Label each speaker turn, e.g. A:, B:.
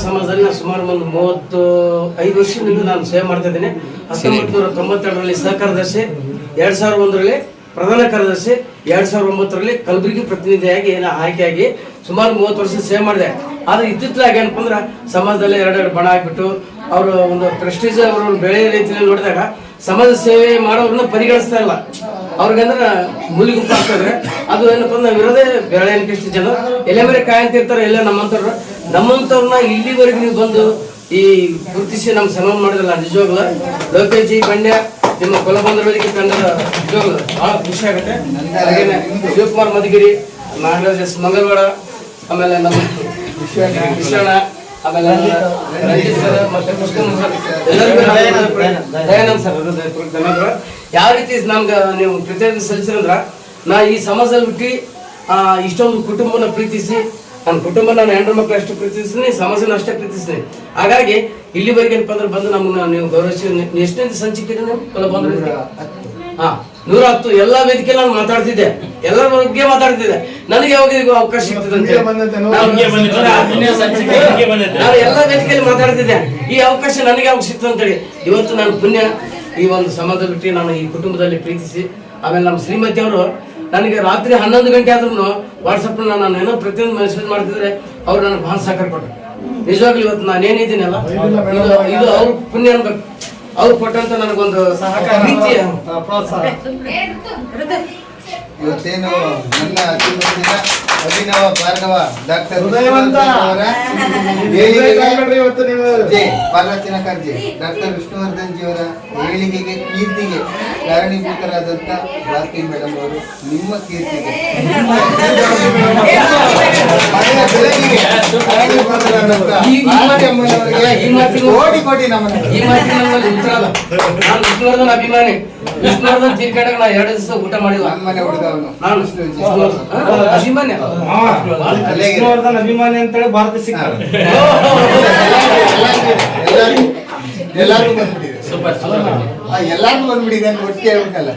A: ಸಮಾಜದಲ್ಲಿ ನಾನು ಸುಮಾರು ಒಂದು 35 ವರ್ಷದಿಂದ ನಾನು ಸೇವೆ ಮಾಡ್ತಾ ಇದ್ದೀನಿ. 1992ರಲ್ಲಿ ಸಹ ಕಾರ್ಯದರ್ಶಿ, 2001ರಲ್ಲಿ ಪ್ರಧಾನ ಕಾರ್ಯದರ್ಶಿ, 2009ರಲ್ಲಿ ಕಲಬುರಗಿ ಪ್ರತಿನಿಧಿಯಾಗಿ ಆಯ್ಕೆಯಾಗಿ ಸುಮಾರು 30 ವರ್ಷ ಸೇವೆ ಮಾಡಿದೆ. ಆದ್ರೆ ಇತ್ತಿತ್ತಲಾಗಿ ಏನಪ್ಪ ಅಂದ್ರೆ ಸಮಾಜದಲ್ಲಿ ಎರಡೆರಡು ಬಣ ಹಾಕ್ಬಿಟ್ಟು ಅವರು ಒಂದು ಪ್ರೆಸ್ಟೀಜ್ ಅವರು ಬೆಳೆಯ ರೀತಿಯಲ್ಲಿ ನೋಡಿದಾಗ ಸಮಾಜ ಸೇವೆ ಮಾಡೋರನ್ನ ಪರಿಗಣಿಸ್ತಾ ಇಲ್ಲ. ಅವ್ರಿಗಂದ್ರೆ ಮೂಲಿಗುಪ್ಪ ಹಾಕಿದ್ರೆ ಅದು ಏನಪ್ಪ ಅಂದ್ರೆ ವಿರೋಧೇ ಬೆಳೆ ಎಷ್ಟು ಜನ ಎಲೆ ಮೇಲೆ ಕಾಯಂತ ಇರ್ತಾರೆ. ಎಲ್ಲ ನಮ್ಮಂತವ್ರನ್ನ ಇಲ್ಲಿವರೆಗೆ ನೀವು ಬಂದು ಈ ಗುರುತಿಸಿ ನಮ್ಗೆ ಸನ್ಮಾನ ಮಾಡಿದ್ರಲ್ಲ, ನಿಜವಾಗ್ಲ ಲೋಕೇಶ್ ಜಿ ಬಂಡ್ಯ ನಿಮ್ಮ ಕೊಲಬಂದ್ರ ವೇದಿಕೆ ತಂಡದ ನಿಜವಾಗ್ಲು ಬಹಳ ಖುಷಿ ಆಗುತ್ತೆ. ಹಾಗೇನೆ ಶಿವಕುಮಾರ್ ಮಧುಗಿರಿ, ನಾಗರಾಜ್ ಎಸ್ ಮಂಗಲವಾಡ, ಆಮೇಲೆ ನಮ್ಮ ವಿಶ್ವಣ್ಣ, ಆಮೇಲೆ ರಂಜಿತ್ ಸರ್, ಮತ್ತೆ ಕೃಷ್ಣ ಸರ್, ದಯಾನಂದ್ ಸರ್, ಧನ್ಯವಾದ. ಯಾವ ರೀತಿ ನಮ್ಗೆ ನೀವು ಕೃತಜ್ಞತೆ ಸಲ್ಲಿಸಿರಂದ್ರ ನಾ ಈ ಸಮಾಜದಲ್ಲಿ ಹುಟ್ಟಿ ಇಷ್ಟೊಂದು ಕುಟುಂಬನ ಪ್ರೀತಿಸಿ, ನನ್ನ ಕುಟುಂಬ ನಾನು ಹೆಣ್ಣು ಮಕ್ಕಳು ಅಷ್ಟು ಪ್ರೀತಿಸ್ತೀನಿ, ಸಮಾಜನ ಅಷ್ಟೇ ಪ್ರೀತಿಸ್ತೀನಿ. ಹಾಗಾಗಿ ಇಲ್ಲಿವರೆಗೆ ಏನಪ್ಪ ಅಂದ್ರೆ ಬಂದು ನಮ್ಮನ್ನ ನೀವು ಗೌರವಿಸಿ ಎಷ್ಟನೇ ಸಂಚಿಕೆ ಬಂದ್ರೆ 110 ಎಲ್ಲಾ ವೇದಿಕೆ ನಾನು ಮಾತಾಡ್ತಿದ್ದೆ, ಎಲ್ಲರ ಬಗ್ಗೆ ಮಾತಾಡ್ತಿದ್ದೆ. ನನಗೆ ಯಾವಾಗ ಅವಕಾಶ ಸಿಗ್ತದೆ ಅಂತ ನಾನು ಎಲ್ಲಾ ವೇದಿಕೆಯಲ್ಲಿ ಮಾತಾಡ್ತಿದ್ದೆ. ಈ ಅವಕಾಶ ನನಗೆ ಯಾವಾಗ ಸಿಗ್ತದೆ ಅಂತೇಳಿ ಇವತ್ತು ನಾನು ಪುಣ್ಯ ಈ ಒಂದು ಸಮಾಜ ಬಿಟ್ಟು ನಾನು ಈ ಕುಟುಂಬದಲ್ಲಿ ಪ್ರೀತಿಸಿ, ಆಮೇಲೆ ನಮ್ಮ ಶ್ರೀಮತಿ ಅವರು ನನಗೆ ರಾತ್ರಿ 11 ಗಂಟೆ ಆದ್ರೂ ವಾಟ್ಸಪ್ ನಾನು ಏನೋ ಪ್ರತಿಯೊಂದು ಮೆಸೇಜ್ ಮಾಡ್ತಿದ್ರೆ ಅವ್ರು ನನಗೆ ಬಹಳ ಸಹಕಾರ ಕೊಟ್ಟರು. ನಿಜವಾಗ್ಲೂ ಇವತ್ತು ನಾನೇನಿದ್ದೀನಲ್ಲ ಇದು ಅವ್ರ ಪುಣ್ಯ ಅನ್ಬೇಕು. ಅವ್ರು ಕೊಟ್ಟಂತ ನನಗೊಂದು ಪ್ರೀತಿಯ ಪ್ರೋತ್ಸಾಹ.
B: ಇವತ್ತೇನು ನನ್ನ ಅಭಿನವ ಭಾರ್ಗವ ಡಾಕ್ಟರ್ ಪಾರ್ವತಿನ ಕರ್ಜಿ ಡಾಕ್ಟರ್ ವಿಷ್ಣುವರ್ಧನ್ ಜಿಯವರ ಏಳಿಗೆಗೆ ಕೀರ್ತಿಗೆ ಕಾರಣೀಭೂತರಾದಂತ ಭಾರತಿ ಮೇಡಮ್ ಅವರು ನಿಮ್ಮ ಕೀರ್ತಿಗೆ ಕೋಟಿ ಕೋಟಿ ನಮನ.
A: ಈ ಮಾತಿನಲ್ಲಿ ಉತ್ತರ ಅಲ್ಲ. ನಾನು ವಿಷ್ಣುವರ್ಧನ್ ಅಭಿಮಾನಿ. ವಿಷ್ಣುವರ್ಧನ್ ತೀರ್ಕೊಂಡಾಗ ನಾ 2 ದಿವಸ ಊಟ ಮಾಡಿಲ್ಲ.
B: ಮನೆ ಹುಡುಗ ಅವನು
A: ಅಭಿಮಾನಿ
C: ವಿಷ್ಣುವರ್ಧನ್ ಅಭಿಮಾನಿ ಅಂತೇಳಿ ಭಾರತ ಸಿಗ್ತಾರೆ.
B: ಎಲ್ಲಾರ್ಗು ಬಂದ್ಬಿಟ್ಟಿದೆ, ಎಲ್ಲಾರ್ಗು ಬಂದ್ಬಿಟ್ಟಿದೆ ಅಂತ ಒಟ್ಟಿಗೆ ಹೇಳ್ಬೇಕಲ್ಲ.